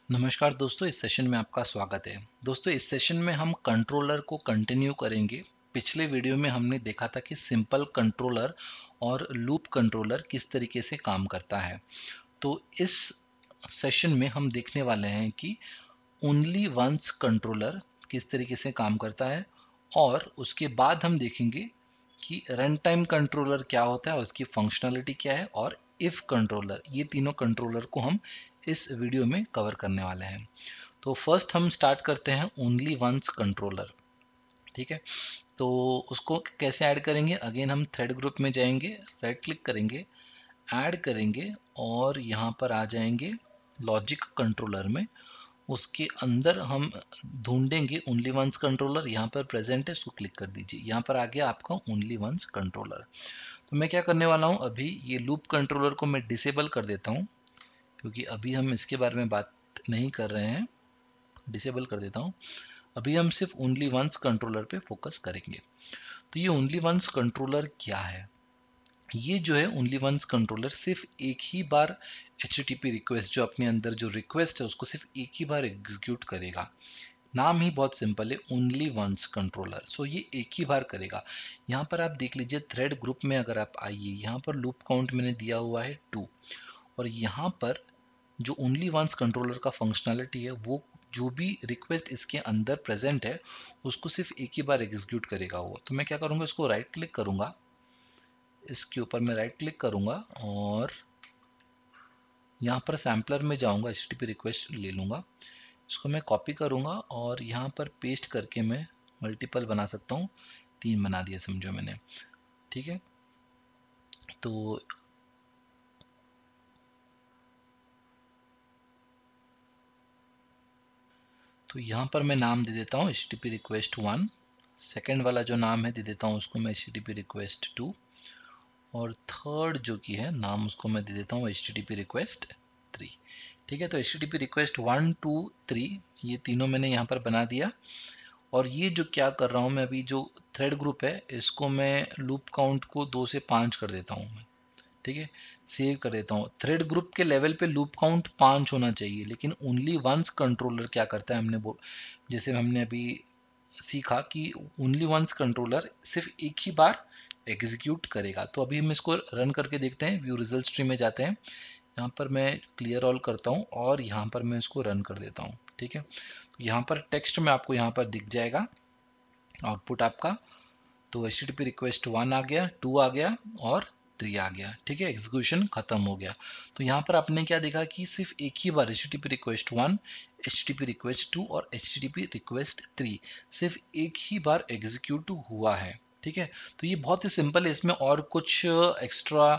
नमस्कार दोस्तों, इस सेशन में आपका स्वागत है। दोस्तों, इस सेशन में हम कंट्रोलर को कंटिन्यू करेंगे। पिछले वीडियो में हमने देखा था कि सिंपल कंट्रोलर और लूप कंट्रोलर किस तरीके से काम करता है। तो इस सेशन में हम देखने वाले हैं कि ओनली वंस कंट्रोलर किस तरीके से काम करता है, और उसके बाद हम देखेंगे कि रन टाइम कंट्रोलर क्या होता है, उसकी फंक्शनैलिटी क्या है, और इफ कंट्रोलर, ये तीनों कंट्रोलर को हम इस वीडियो में कवर करने वाले हैं। तो फर्स्ट हम स्टार्ट करते हैं ओनली वंस कंट्रोलर। ठीक है, तो उसको कैसे ऐड करेंगे? अगेन हम थ्रेड ग्रुप में जाएंगे, राइट क्लिक करेंगे, ऐड करेंगे और यहाँ पर आ जाएंगे लॉजिक कंट्रोलर में। उसके अंदर हम ढूंढेंगे ओनली वंस कंट्रोलर, यहाँ पर प्रेजेंट है, इसको क्लिक कर दीजिए। यहाँ पर आ गया आपका ओनली वंस कंट्रोलर। तो मैं क्या करने वाला हूँ, अभी ये लूप कंट्रोलर को मैं डिसेबल कर देता हूँ, क्योंकि अभी हम इसके बारे में बात नहीं कर रहे हैं। डिसेबल कर देता हूँ। अभी हम सिर्फ ओनली वंस कंट्रोलर पे फोकस करेंगे। तो ये ओनली वंस कंट्रोलर क्या है? ये जो है ओनली वंस कंट्रोलर सिर्फ एक ही बार HTTP रिक्वेस्ट, जो अपने अंदर जो रिक्वेस्ट है उसको सिर्फ एक ही बार एग्जीक्यूट करेगा। नाम ही बहुत सिंपल है, ओनली वंस कंट्रोलर। सो ये एक ही बार करेगा। यहाँ पर आप देख लीजिए, थ्रेड ग्रुप में अगर आप आइए, यहाँ पर लूप काउंट मैंने दिया हुआ है 2, और यहाँ पर जो ओनली वंस कंट्रोलर का फंक्शनैलिटी है, वो जो भी रिक्वेस्ट इसके अंदर प्रेजेंट है उसको सिर्फ एक ही बार एग्जीक्यूट करेगा वो। तो मैं क्या करूँगा, इसको राइट क्लिक करूँगा, इसके ऊपर मैं राइट क्लिक करूँगा और यहाँ पर सैम्पलर में जाऊँगा, HTTP रिक्वेस्ट ले लूँगा, इसको मैं कॉपी करूँगा और यहाँ पर पेस्ट करके मैं मल्टीपल बना सकता हूँ। 3 बना दिया समझो मैंने। ठीक है, तो यहाँ पर मैं नाम दे देता हूँ HTTP रिक्वेस्ट 1। सेकेंड वाला जो नाम है दे देता हूँ उसको मैं HTTP रिक्वेस्ट 2, और थर्ड जो कि है नाम उसको मैं दे देता हूँ HTTP रिक्वेस्ट 3। ठीक है, तो HTTP रिक्वेस्ट 1, 2, 3 ये तीनों मैंने यहाँ पर बना दिया। और ये जो क्या कर रहा हूँ मैं, अभी जो थ्रेड ग्रुप है इसको मैं लूप काउंट को 2 से 5 कर देता हूँ। ठीक है, सेव कर देता हूँ। थ्रेड ग्रुप के लेवल पे लूप काउंट 5 होना चाहिए, लेकिन ओनली वंस कंट्रोलर क्या करता है, हमने वो जैसे हमने अभी सीखा कि ओनली वंस कंट्रोलर सिर्फ एक ही बार एग्जीक्यूट करेगा। तो अभी हम इसको रन करके देखते हैं। व्यू रिजल्ट स्ट्रीम में जाते हैं, यहाँ पर मैं क्लियर ऑल करता हूँ और यहाँ पर मैं इसको रन कर देता हूँ। ठीक है, तो यहाँ पर टेक्स्ट में आपको यहाँ पर दिख जाएगा आउटपुट आपका। तो HTTP रिक्वेस्ट 1 आ गया, 2 आ गया और 3 आ गया। ठीक है, एग्जीक्यूशन खत्म हो गया। तो यहाँ पर आपने क्या देखा कि सिर्फ एक ही बार HTTP रिक्वेस्ट 1, HTTP रिक्वेस्ट 2 और HTTP रिक्वेस्ट 3 सिर्फ एक ही बार एग्जीक्यूट हुआ है। ठीक है, तो ये बहुत ही सिंपल है, इसमें और कुछ एक्स्ट्रा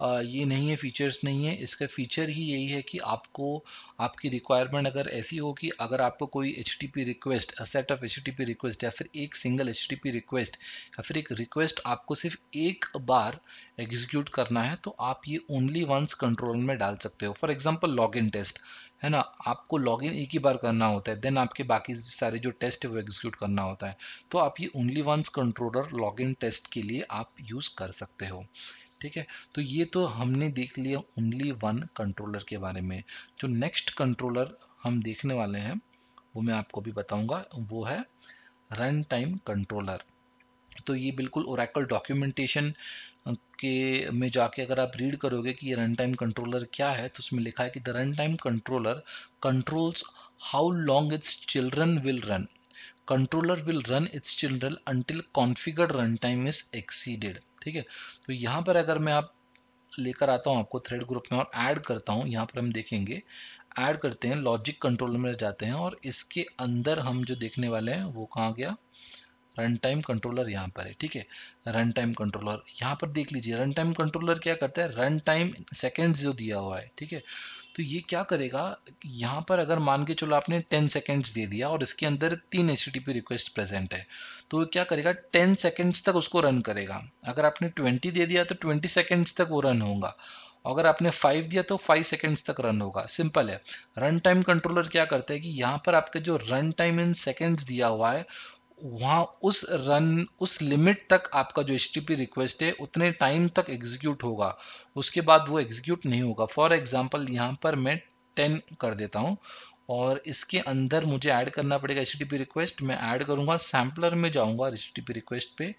ये नहीं है, फीचर्स नहीं है। इसका फीचर ही यही है कि आपको आपकी रिक्वायरमेंट अगर ऐसी हो कि अगर आपको कोई HTTP request, a set of HTTP request, या फिर एक सिंगल HTTP रिक्वेस्ट, या फिर एक रिक्वेस्ट आपको सिर्फ एक बार एग्जीक्यूट करना है, तो आप ये ओनली वंस कंट्रोल में डाल सकते हो। फॉर एग्जांपल लॉगिन टेस्ट है ना, आपको लॉगिन एक ही बार करना होता है, देन आपके बाकी सारे जो टेस्ट है वो एग्जीक्यूट करना होता है। तो आप ये only once controller login test के लिए आप यूज कर सकते हो। ठीक है, तो ये तो हमने देख लिया ओनली वन कंट्रोलर के बारे में। जो नेक्स्ट कंट्रोलर हम देखने वाले हैं वो मैं आपको भी बताऊंगा, वो है रन टाइम कंट्रोलर। तो ये बिल्कुल ओरेकल डॉक्यूमेंटेशन के में जाके अगर आप रीड करोगे कि ये रन टाइम कंट्रोलर क्या है, तो उसमें लिखा है कि the run time controller controls how long it's children will run. Controller will run it's children until configured run time is exceeded. ठीक है, तो यहाँ पर अगर मैं आप लेकर आता हूँ आपको थ्रेड ग्रुप में और ऐड करता हूँ, यहाँ पर हम देखेंगे, ऐड करते हैं, लॉजिक कंट्रोलर में जाते हैं और इसके अंदर हम जो देखने वाले हैं वो कहाँ गया, रन टाइम कंट्रोलर यहाँ पर है। ठीक है, रन टाइम कंट्रोलर यहाँ पर देख लीजिए। रन टाइम कंट्रोलर क्या करता है, रन टाइम सेकेंड्स जो दिया हुआ है, ठीक है, तो ये क्या करेगा, यहाँ पर अगर मान के चलो आपने 10 सेकेंड्स दे दिया और इसके अंदर 3 HTTP रिक्वेस्ट प्रेजेंट है, तो वो क्या करेगा, 10 सेकेंड्स तक उसको रन करेगा। अगर आपने 20 दे दिया तो 20 सेकेंड्स तक वो रन होगा। अगर आपने 5 दिया तो 5 सेकेंड्स तक रन होगा। सिंपल है। रन टाइम कंट्रोलर क्या करता है कि यहाँ पर आपका जो रन टाइम इन सेकेंड्स दिया हुआ है, वहाँ उस लिमिट तक आपका जो HTTP रिक्वेस्ट है उतने टाइम तक एग्जीक्यूट होगा, उसके बाद वो एग्जीक्यूट नहीं होगा। फॉर एग्जांपल यहाँ पर मैं 10 कर देता हूँ और इसके अंदर मुझे ऐड करना पड़ेगा HTTP रिक्वेस्ट। मैं ऐड करूंगा, सैम्पलर में जाऊंगा और HTTP रिक्वेस्ट पे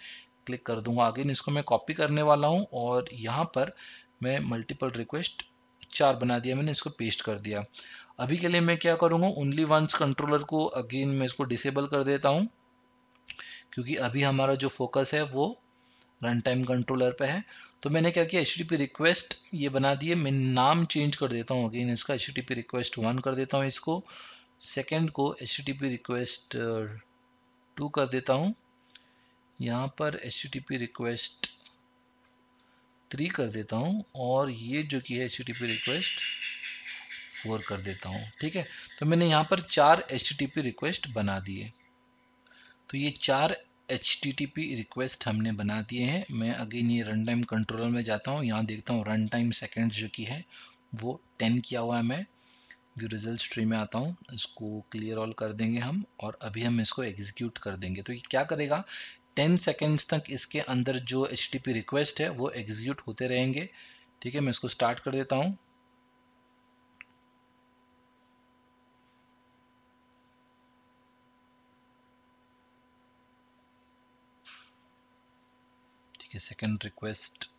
क्लिक कर दूंगा। अगेन इसको मैं कॉपी करने वाला हूं और यहाँ पर मैं मल्टीपल रिक्वेस्ट 4 बना दिया, मैंने इसको पेस्ट कर दिया। अभी के लिए मैं क्या करूंगा, ओनली वंस कंट्रोलर को अगेन मैं इसको डिसेबल कर देता हूं, क्योंकि अभी हमारा जो फोकस है वो रन टाइम कंट्रोलर पे है। तो मैंने क्या किया, HTTP रिक्वेस्ट ये बना दिए। मैं नाम चेंज कर देता हूँ अगेन इसका, HTTP रिक्वेस्ट 1 कर देता हूँ इसको। सेकंड को HTTP रिक्वेस्ट 2 कर देता हूँ। यहाँ पर HTTP रिक्वेस्ट 3 कर देता हूँ और ये जो कि है HTTP रिक्वेस्ट 4 कर देता हूँ। ठीक है, तो मैंने यहाँ पर 4 HTTP रिक्वेस्ट बना दिए। तो ये 4 HTTP रिक्वेस्ट हमने बना दिए हैं। मैं अगेन ये रन टाइम कंट्रोलर में जाता हूँ, यहाँ देखता हूँ रन टाइम सेकेंड्स जो कि है वो 10 किया हुआ है। मैं व्यू रिजल्ट ट्री में आता हूँ, इसको क्लियर ऑल कर देंगे हम और अभी हम इसको एग्जीक्यूट कर देंगे। तो ये क्या करेगा, 10 सेकेंड्स तक इसके अंदर जो HTTP रिक्वेस्ट है वो एग्जीक्यूट होते रहेंगे। ठीक है, मैं इसको स्टार्ट कर देता हूँ। ठीक है, सेकेंड रिक्वेस्ट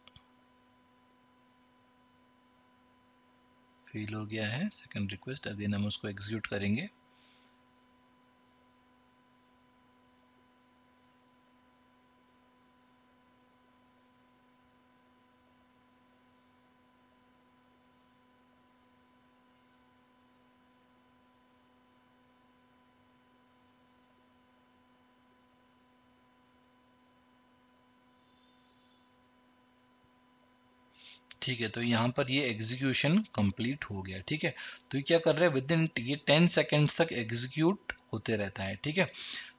फेल हो गया है, सेकेंड रिक्वेस्ट। अगेन हम उसको एग्जीक्यूट करेंगे। ठीक है, तो यहाँ पर ये एग्जीक्यूशन कंप्लीट हो गया। ठीक है, तो ये क्या कर रहा है, विद इन ये 10 सेकेंड्स तक एग्जीक्यूट होते रहता है। ठीक है,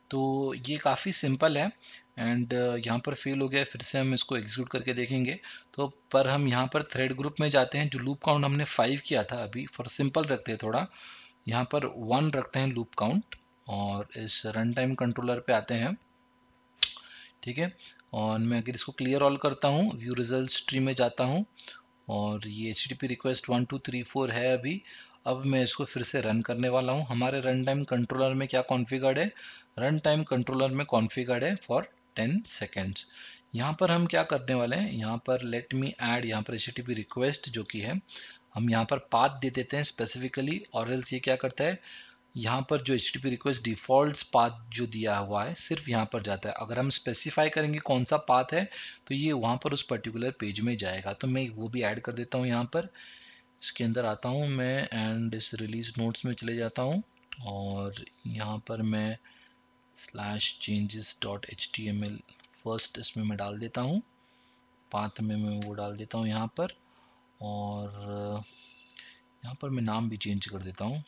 तो ये काफ़ी सिंपल है। एंड यहाँ पर फेल हो गया, फिर से हम इसको एग्जीक्यूट करके देखेंगे। तो पर हम यहाँ पर थ्रेड ग्रुप में जाते हैं। जो लूप काउंट हमने 5 किया था, अभी फॉर सिंपल रखते हैं थोड़ा, यहाँ पर 1 रखते हैं लूप काउंट और इस रन टाइम कंट्रोलर पे आते हैं। ठीक है, और मैं अगर इसको क्लियर ऑल करता हूँ, व्यू रिजल्ट ट्री में जाता हूँ और ये HTTP रिक्वेस्ट 1 2 3 4 है अभी। अब मैं इसको फिर से रन करने वाला हूँ। हमारे रन टाइम कंट्रोलर में क्या कॉन्फ़िगर्ड है, रन टाइम कंट्रोलर में कॉन्फ़िगर्ड है फॉर 10 सेकेंड्स। यहाँ पर हम क्या करने वाले हैं, यहाँ पर लेट मी ऐड, यहाँ पर HTTP रिक्वेस्ट जो कि है हम यहाँ पर पाथ दे देते हैं स्पेसिफिकली, और एल्स ये क्या करता है, यहाँ पर जो HTTP रिक्वेस्ट डिफ़ॉल्ट पाथ जो दिया हुआ है सिर्फ यहाँ पर जाता है। अगर हम स्पेसिफाई करेंगे कौन सा पाथ है तो ये वहाँ पर उस पर्टिकुलर पेज में जाएगा। तो मैं वो भी ऐड कर देता हूँ। यहाँ पर इसके अंदर आता हूँ मैं एंड इस रिलीज नोट्स में चले जाता हूँ और यहाँ पर मैं /changes.html फर्स्ट इसमें मैं डाल देता हूँ, पाथ में मैं वो डाल देता हूँ यहाँ पर, और यहाँ पर मैं नाम भी चेंज कर देता हूँ,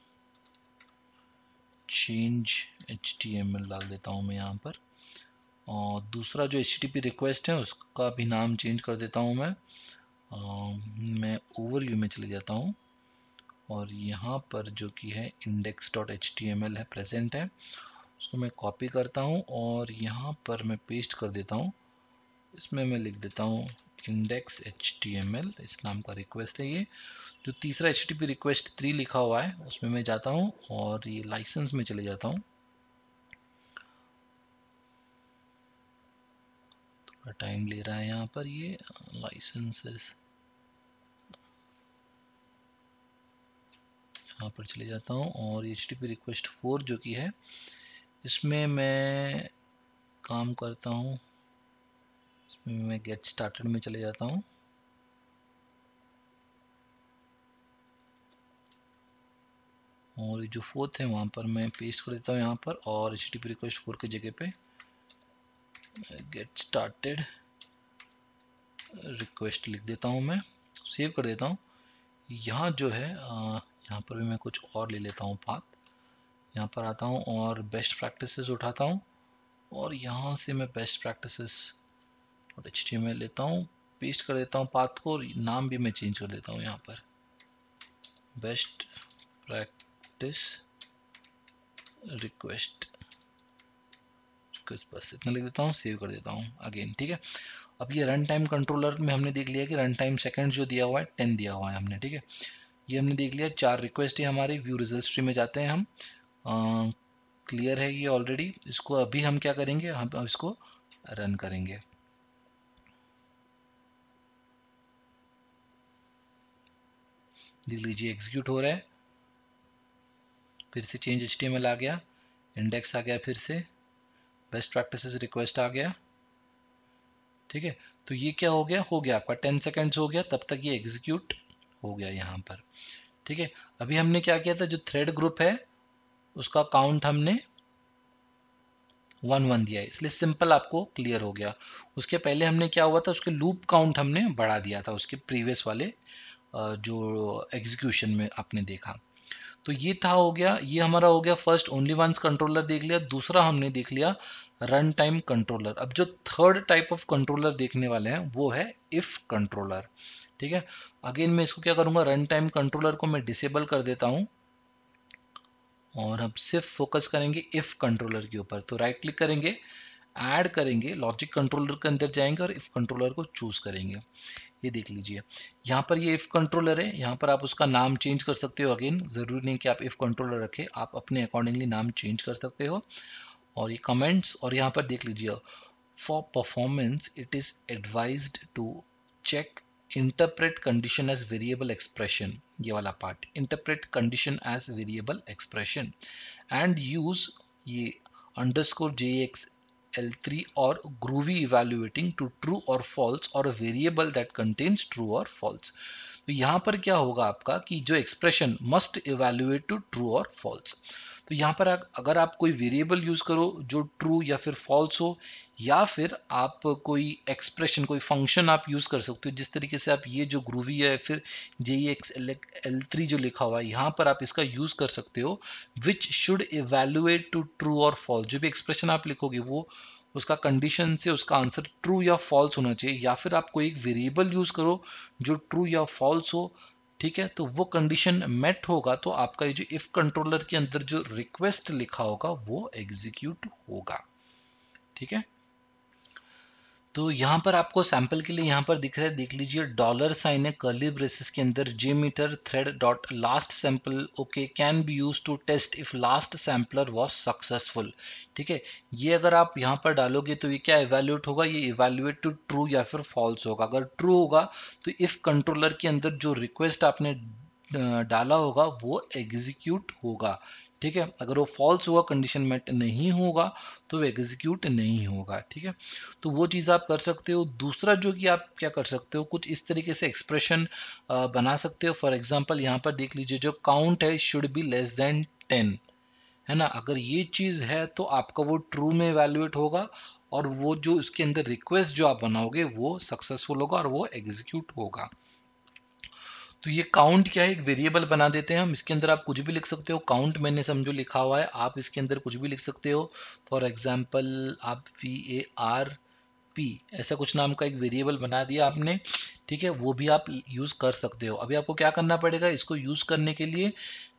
चेंज HTML डाल देता हूँ मैं यहाँ पर। और दूसरा जो HTTP रिक्वेस्ट है उसका भी नाम चेंज कर देता हूँ मैं ओवरव्यू में चले जाता हूँ और यहाँ पर जो कि है index.html है, प्रेजेंट है, उसको मैं कॉपी करता हूँ और यहाँ पर मैं पेस्ट कर देता हूँ। इसमें मैं लिख देता हूँ index HTML, इस नाम का रिक्वेस्ट है ये। जो तीसरा HTTP रिक्वेस्ट 3 लिखा हुआ है उसमें मैं जाता हूँ और ये लाइसेंस में चले जाता हूँ। थोड़ा टाइम ले रहा है यहाँ पर, ये लाइसेंसेस, यहाँ पर चले जाता हूँ और HTTP रिक्वेस्ट 4 जो कि है इसमें मैं काम करता हूँ, इसमें मैं गेट स्टार्टेड में चले जाता हूँ और जो फोर्थ है वहाँ पर मैं पेस्ट कर देता हूँ यहाँ पर, और HTTP रिक्वेस्ट 4 की जगह पे गेट स्टार्टेड रिक्वेस्ट लिख देता हूँ मैं, सेव कर देता हूँ। यहाँ जो है यहाँ पर भी मैं कुछ और ले लेता हूँ पाथ, यहाँ पर आता हूँ और बेस्ट प्रैक्टिसेस उठाता हूँ और यहाँ से मैं बेस्ट प्रैक्टिसेस और HTML लेता हूँ, पेस्ट कर देता हूँ पाथ को, और नाम भी मैं चेंज कर देता हूँ यहाँ पर बेस्ट प्रैक्टिस रिक्वेस्ट, बस इतना लिख देता हूँ, सेव कर देता हूँ अगेन। ठीक है, अब ये रन टाइम कंट्रोलर में हमने देख लिया कि रन टाइम सेकंड जो दिया हुआ है 10 दिया हुआ है हमने। ठीक है, ये हमने देख लिया, 4 रिक्वेस्ट है हमारे। व्यू रिजल्ट ट्री में जाते हैं हम। क्लियर है ये ऑलरेडी। इसको अभी हम क्या करेंगे, हम अब इसको रन करेंगे। देख लीजिए एग्जीक्यूट हो रहा है। फिर से चेंज HTML आ गया, इंडेक्स आ गया, फिर से बेस्ट प्रैक्टिसेस रिक्वेस्ट आ गया। ठीक है, तो ये क्या हो गया आपका 10 सेकेंड्स हो गया, तब तक ये एग्जीक्यूट हो गया यहाँ पर। ठीक है, अभी हमने क्या किया था, जो थ्रेड ग्रुप है उसका काउंट हमने 1 दिया है, इसलिए सिंपल आपको क्लियर हो गया। उसके पहले हमने क्या हुआ था, उसके लूप काउंट हमने बढ़ा दिया था उसके प्रीवियस वाले जो एग्जीक्यूशन में आपने देखा। तो ये था, हो गया, ये हमारा हो गया फर्स्ट ओनली वंस कंट्रोलर देख लिया। दूसरा हमने देख लिया रन टाइम कंट्रोलर। अब जो थर्ड टाइप ऑफ कंट्रोलर देखने वाले हैं वो है इफ कंट्रोलर। ठीक है, अगेन मैं इसको क्या करूंगा, रन टाइम कंट्रोलर को मैं डिसेबल कर देता हूं और अब सिर्फ फोकस करेंगे इफ कंट्रोलर के ऊपर। तो राइट क्लिक करेंगे, ऐड करेंगे, लॉजिक कंट्रोलर के अंदर जाएंगे और इफ कंट्रोलर को चूज करेंगे। ये देख लीजिए यहाँ पर ये इफ कंट्रोलर है, यहाँ पर आप उसका नाम चेंज कर सकते हो। अगेन जरूरी नहीं कि आप इफ कंट्रोलर रखें, आप अपने अकॉर्डिंगली नाम चेंज कर सकते हो। और ये कमेंट्स, और यहाँ पर देख लीजिए for performance it is advised to check interpret condition as variable expression. ये वाला part, interpret condition as variable expression and use ये underscore JX L3 or groovy evaluating to true or false or a variable that contains true or false। तो यहाँ पर क्या होगा आपका कि जो expression must evaluate to true और फॉल्स। तो यहाँ पर अगर आप कोई वेरिएबल यूज करो जो ट्रू या फिर फॉल्स हो, या फिर आप कोई एक्सप्रेशन, कोई फंक्शन आप यूज कर सकते हो, जिस तरीके से आप ये जो ग्रूवी है फिर JX L3 जो लिखा हुआ है यहाँ पर आप इसका यूज कर सकते हो, which should evaluate to true और फॉल्स। जो भी एक्सप्रेशन आप लिखोगे वो उसका कंडीशन से उसका आंसर ट्रू या फॉल्स होना चाहिए, या फिर आप कोई एक वेरिएबल यूज करो जो ट्रू या फॉल्स हो। ठीक है, तो वो कंडीशन मेट होगा तो आपका ये जो इफ कंट्रोलर के अंदर जो रिक्वेस्ट लिखा होगा वो एग्जीक्यूट होगा। ठीक है, तो यहाँ पर आपको सैंपल के लिए यहाँ पर दिख रहा है, देख लीजिए डॉलर साइन है कर्ली ब्रेसेस के अंदर, jmeter thread dot last sample okay can be use to test if last sampler was successful. ठीक है, ये अगर आप यहाँ पर डालोगे तो ये क्या इवेल्युएट होगा, ये इवेल्युएट टू ट्रू या फिर फॉल्स होगा। अगर ट्रू होगा तो इफ कंट्रोलर के अंदर जो रिक्वेस्ट आपने डाला होगा वो एग्जीक्यूट होगा। ठीक है, अगर वो फॉल्स हुआ, कंडीशन मेट नहीं होगा तो वो एग्जीक्यूट नहीं होगा। ठीक है, तो वो चीज़ आप कर सकते हो। दूसरा जो कि आप क्या कर सकते हो, कुछ इस तरीके से एक्सप्रेशन बना सकते हो। फॉर एग्जांपल यहाँ पर देख लीजिए जो काउंट है शुड बी लेस देन 10, है ना। अगर ये चीज़ है तो आपका वो ट्रू में इवैल्यूएट होगा और वो जो उसके अंदर रिक्वेस्ट जो आप बनाओगे वो सक्सेसफुल होगा और वो एग्जीक्यूट होगा। तो ये काउंट क्या है, एक वेरिएबल बना देते हैं हम। इसके अंदर आप कुछ भी लिख सकते हो, काउंट मैंने समझो लिखा हुआ है, आप इसके अंदर कुछ भी लिख सकते हो। फॉर एग्जांपल आप VARP ऐसा कुछ नाम का एक वेरिएबल बना दिया आपने। ठीक है, वो भी आप यूज कर सकते हो। अभी आपको क्या करना पड़ेगा, इसको यूज करने के लिए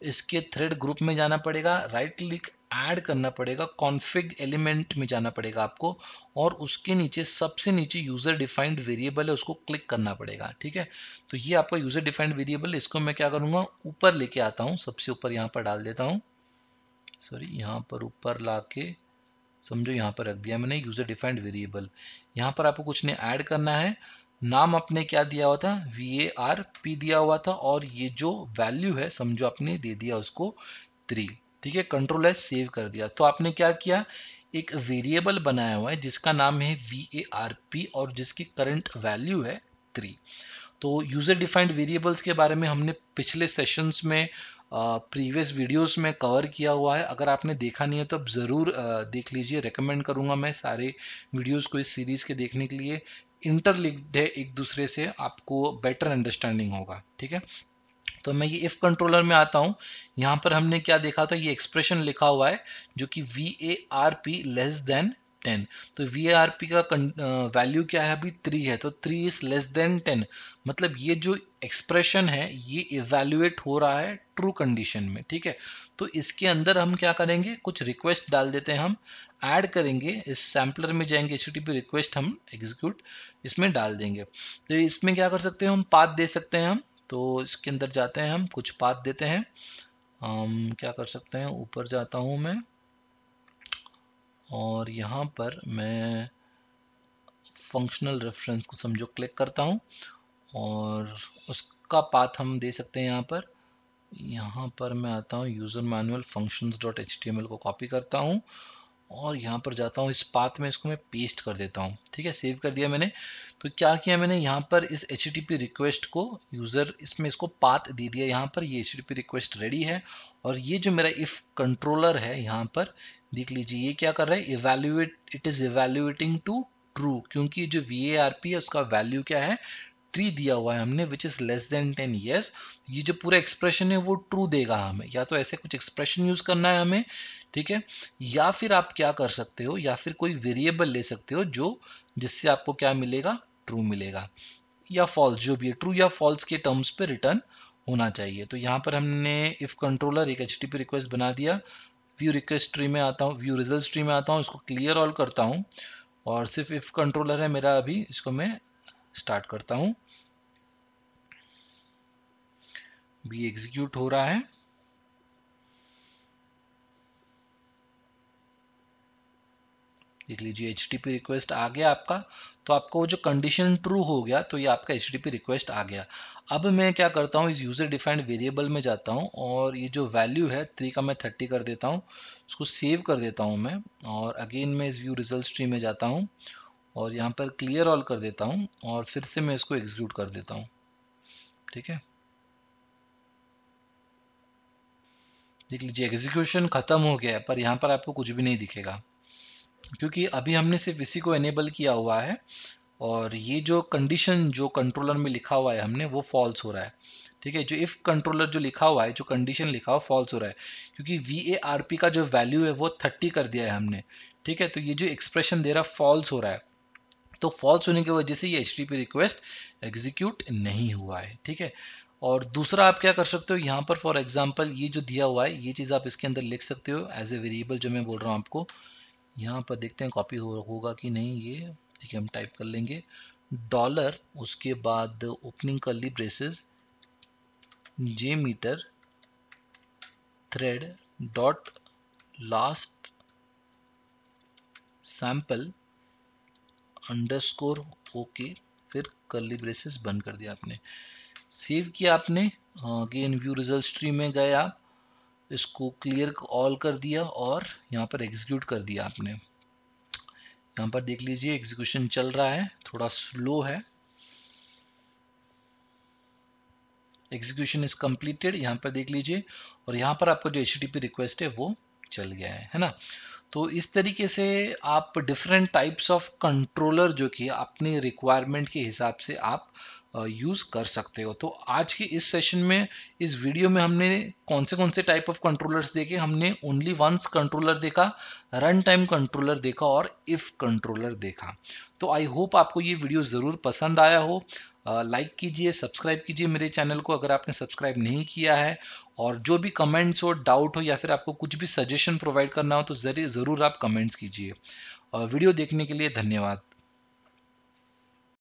इसके थ्रेड ग्रुप में जाना पड़ेगा, राइट क्लिक ऐड करना पड़ेगा, कॉन्फ़िग एलिमेंट में जाना पड़ेगा आपको, और उसके नीचे सबसे नीचे यूजर डिफाइंड वेरिएबल है उसको क्लिक करना पड़ेगा। ठीक है, तो ये आपका यूजर डिफाइंड वेरिएबल, इसको मैं क्या करूंगा ऊपर लेके आता हूँ, सबसे ऊपर यहाँ पर डाल देता हूँ। सॉरी, यहाँ पर ऊपर लाके समझो यहाँ पर रख दिया मैंने यूजर डिफाइंड वेरिएबल। यहाँ पर आपको कुछ नहीं ऐड करना है, नाम आपने क्या दिया हुआ था, VARP दिया हुआ था, और ये जो वैल्यू है समझो आपने दे दिया उसको 3। ठीक है, कंट्रोल एस सेव कर दिया। तो आपने क्या किया, एक वेरिएबल बनाया हुआ है जिसका नाम है VARP और जिसकी करंट वैल्यू है 3। तो यूजर डिफाइंड वेरिएबल्स के बारे में हमने पिछले सेशंस में प्रीवियस वीडियोस में कवर किया हुआ है। अगर आपने देखा नहीं है तो अब ज़रूर देख लीजिए, रेकमेंड करूंगा मैं सारे वीडियोस को इस सीरीज़ के देखने के लिए। इंटरलिंक्ड है एक दूसरे से, आपको बेटर अंडरस्टैंडिंग होगा। ठीक है, तो मैं ये इफ कंट्रोलर में आता हूँ। यहाँ पर हमने क्या देखा था, ये एक्सप्रेशन लिखा हुआ है जो कि VARP लेस देन 10। तो VARP का वैल्यू क्या है, अभी 3 है, तो 3 इज लेस देन 10, मतलब ये जो एक्सप्रेशन है ये इवेल्युएट हो रहा है ट्रू कंडीशन में। ठीक है, तो इसके अंदर हम क्या करेंगे, कुछ रिक्वेस्ट डाल देते हैं, हम ऐड करेंगे, इस सैम्पलर में जाएंगे, HTTP रिक्वेस्ट हम एग्जीक्यूट इसमें डाल देंगे। तो इसमें क्या कर सकते हैं, हम पाथ दे सकते हैं हम तो इसके अंदर जाते हैं, हम कुछ पाथ देते हैं। हम क्या कर सकते हैं, ऊपर जाता हूं मैं और यहाँ पर मैं फंक्शनल रेफरेंस को समझो क्लिक करता हूँ और उसका पाथ हम दे सकते हैं यहाँ पर मैं आता हूँ यूजर मैनुअल functions.html को कॉपी करता हूँ और यहाँ पर जाता हूँ, इस पाथ में इसको मैं पेस्ट कर देता हूँ। ठीक है, सेव कर दिया मैंने। तो क्या किया मैंने, यहाँ पर इस HTTP रिक्वेस्ट को यूजर इसमें इसको पाथ दे दिया। यहाँ पर ये HTTP रिक्वेस्ट रेडी है और ये जो मेरा इफ कंट्रोलर है यहाँ पर देख लीजिए, ये क्या कर रहा है, evaluate, it is evaluating to true, क्योंकि जो VARP है उसका वैल्यू क्या है, 3 दिया हुआ है हमने, which is less than 10। Yes, ये जो पूरा एक्सप्रेशन है वो ट्रू देगा हमें, या तो ऐसे कुछ एक्सप्रेशन यूज करना है हमें। ठीक है, या फिर आप क्या कर सकते हो, या फिर कोई वेरिएबल ले सकते हो जो जिससे आपको क्या मिलेगा, ट्रू मिलेगा या फॉल्स, जो भी है ट्रू या फॉल्स के टर्म्स पे रिटर्न होना चाहिए। तो यहाँ पर हमने इफ कंट्रोलर एक HTTP रिक्वेस्ट बना दिया। व्यू रिक्वेस्ट ट्री में आता हूँ, व्यू रिजल्ट ट्री में आता हूँ, इसको क्लियर ऑल करता हूँ और सिर्फ इफ कंट्रोलर है मेरा अभी, इसको मैं स्टार्ट करता हूँ। भी एग्जीक्यूट हो रहा है। देख लीजिए HTTP रिक्वेस्ट आ गया आपका। तो आपको जो कंडीशन ट्रू हो गया तो ये आपका HTTP रिक्वेस्ट आ गया। अब मैं क्या करता हूँ, इस यूजर डिफाइंड वेरिएबल में जाता हूँ और ये जो वैल्यू है 3 का मैं 30 कर देता हूँ, इसको सेव कर देता हूँ मैं। और अगेन मैं इस व्यू रिजल्ट स्ट्रीम में जाता हूँ और यहाँ पर क्लियर ऑल कर देता हूँ और फिर से मैं इसको एग्जीक्यूट कर देता हूँ। ठीक है, देख लीजिए एग्जीक्यूशन खत्म हो गया है, पर यहाँ पर आपको कुछ भी नहीं दिखेगा क्योंकि अभी हमने सिर्फ इसी को एनेबल किया हुआ है और ये जो कंडीशन जो कंट्रोलर में लिखा हुआ है हमने, वो फॉल्स हो रहा है। ठीक है, जो इफ कंट्रोलर जो लिखा हुआ है, जो कंडीशन लिखा हुआ फॉल्स हो रहा है क्योंकि VARP का जो वैल्यू है वो 30 कर दिया है हमने। ठीक है, तो ये जो एक्सप्रेशन दे रहा है फॉल्स हो रहा है, तो फॉल्स होने की वजह से ये HTTP रिक्वेस्ट एग्जीक्यूट नहीं हुआ है। ठीक है, और दूसरा आप क्या कर सकते हो, यहाँ पर फॉर एग्जाम्पल ये जो दिया हुआ है ये चीज़ आप इसके अंदर लिख सकते हो एज ए वेरिएबल, जो मैं बोल रहा हूँ आपको। यहाँ पर देखते हैं कॉपी होगा कि नहीं ये। ठीक है, हम टाइप कर लेंगे डॉलर, उसके बाद opening curly braces JMeter thread dot last sample underscore okay, फिर कर्ली ब्रेसेस बंद कर दिया आपने, सेव किया आपने। अगेन व्यू रिजल्ट स्ट्रीम में गए आप, इसको क्लियर ऑल कर दिया और यहाँ पर एग्जीक्यूट कर दिया आपने। यहाँ पर देख लीजिए एग्जीक्यूशन चल रहा है, थोड़ा स्लो है। एग्जीक्यूशन इज कंप्लीटेड, यहाँ पर देख लीजिए, और यहाँ पर आपका जो HTTP रिक्वेस्ट है वो चल गया है ना। तो इस तरीके से आप डिफरेंट टाइप्स ऑफ कंट्रोलर जो कि अपने रिक्वायरमेंट के हिसाब से आप यूज कर सकते हो। तो आज के इस सेशन में, इस वीडियो में हमने कौन से टाइप ऑफ कंट्रोलर्स देखे, हमने ओनली वंस कंट्रोलर देखा, रन टाइम कंट्रोलर देखा और इफ कंट्रोलर देखा। तो आई होप आपको ये वीडियो ज़रूर पसंद आया हो। लाइक कीजिए, सब्सक्राइब कीजिए मेरे चैनल को अगर आपने सब्सक्राइब नहीं किया है, और जो भी कमेंट्स हो, डाउट हो या फिर आपको कुछ भी सजेशन प्रोवाइड करना हो तो ज़रूर आप कमेंट्स कीजिए। वीडियो देखने के लिए धन्यवाद।